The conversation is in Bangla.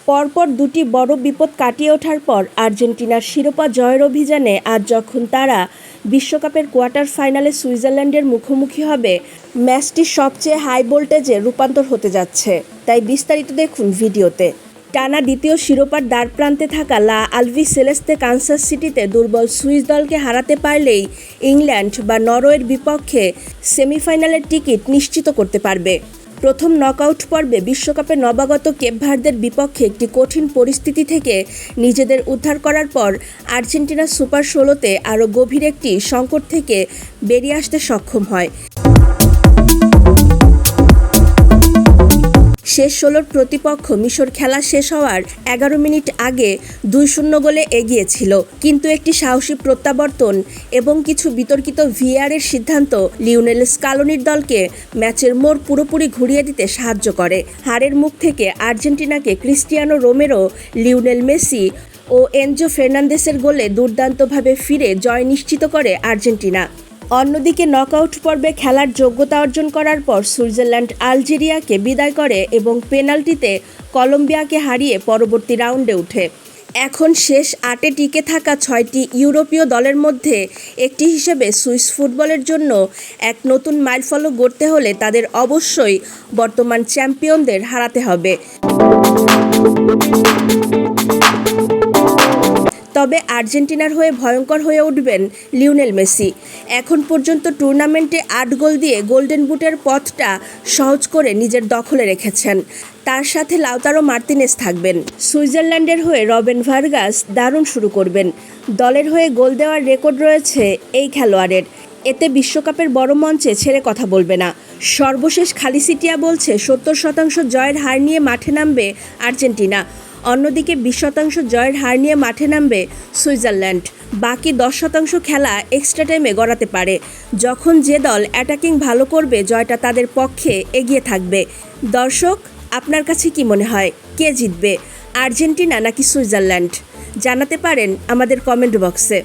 পরপর দুটি বড় বিপদ কাটিয়ে ওঠার পর আর্জেন্টিনার শিরোপা জয়ের অভিযানে আজ যখন তারা বিশ্বকাপের কোয়ার্টার ফাইনালে সুইজারল্যান্ডের মুখোমুখি হবে, ম্যাচটি সবচেয়ে হাই ভোল্টেজে রূপান্তর হতে যাচ্ছে। তাই বিস্তারিত দেখুন ভিডিওতে। টানা দ্বিতীয় শিরোপার দ্বারপ্রান্তে থাকা লা আলবিসেলেস্তে কানসাস সিটিতে দুর্বল সুইস দলকে হারাতে পারলেই ইংল্যান্ড বা নরওয়ের বিপক্ষে সেমিফাইনালের টিকিট নিশ্চিত করতে পারবে। প্রথম নকআউট পর্বে বিশ্বকাপে নবাগত কেপ ভার্দের বিপক্ষে একটি কঠিন পরিস্থিতি থেকে নিজেদের উদ্ধার করার পর আর্জেন্টিনা সুপার 16তে আরও গভীর একটি সংকট থেকে বেরিয়ে আসতে সক্ষম হয়। শেষ 16র প্রতিপক্ষ মিশর খেলা শেষ হওয়ার 11 মিনিট আগে 2-0 গোলে এগিয়ে ছিল, কিন্তু একটি সাহসী প্রত্যাবর্তন এবং কিছু বিতর্কিত ভিএআরের সিদ্ধান্ত লিওনেল স্কালোনির দলকে ম্যাচের মোড় পুরোপুরি ঘুরিয়ে দিতে সাহায্য করে। হারের মুখ থেকে আর্জেন্টিনাকে ক্রিস্টিয়ানো রোমেরো, লিওনেল মেসি ও এনজো ফার্নান্দেসের গোলে দুর্দান্তভাবে ফিরে জয় নিশ্চিত করে আর্জেন্টিনা। অন্যদিকে নকআউট পর্বে খেলার যোগ্যতা অর্জন করার পর সুইজারল্যান্ড আলজেরিয়াকে বিদায় করে এবং পেনাল্টিতে কলম্বিয়াকে হারিয়ে পরবর্তী রাউন্ডে ওঠে। এখন শেষ 8-এ টিকে থাকা 6টি ইউরোপীয় দলের মধ্যে একটি হিসেবে সুইস ফুটবলের জন্য এক নতুন মাইলফলক গড়তে হলে তাদের অবশ্যই বর্তমান চ্যাম্পিয়নদের হারাতে হবে। তবে আর্জেন্টিনার হয়ে ভয়ঙ্কর হয়ে উঠবেন লিওনেল মেসি। এখন পর্যন্ত টুর্নামেন্টে 8 গোল দিয়ে গোল্ডেন বুটের পথটা সহজ করে নিজের দখলে রেখেছেন। তার সাথে লাউতারো মার্তিনেজ থাকবেন। সুইজারল্যান্ডের হয়ে রবেন ভার্গাস দারুণ শুরু করবেন। দলের হয়ে গোল দেওয়ার রেকর্ড রয়েছে এই খেলোয়াড়ের। এতে বিশ্বকাপের বড় মঞ্চে ছেড়ে কথা বলবে না। সর্বশেষ খালিসিটিয়া বলছে 70% জয়ের হার নিয়ে মাঠে নামবে আর্জেন্টিনা। অন্যদিকে 20% জয়ের হার নিয়ে মাঠে নামবে সুইজারল্যান্ড। বাকি 10% খেলা এক্সট্রা টাইমে গড়াতে পারে। যখন যে দল অ্যাটাকিং ভালো করবে জয়টা তাদের পক্ষে এগিয়ে থাকবে। দর্শক, আপনার কাছে কি মনে হয়, কে জিতবে, আর্জেন্টিনা নাকি সুইজারল্যান্ড? জানাতে পারেন আমাদের কমেন্ট বক্সে।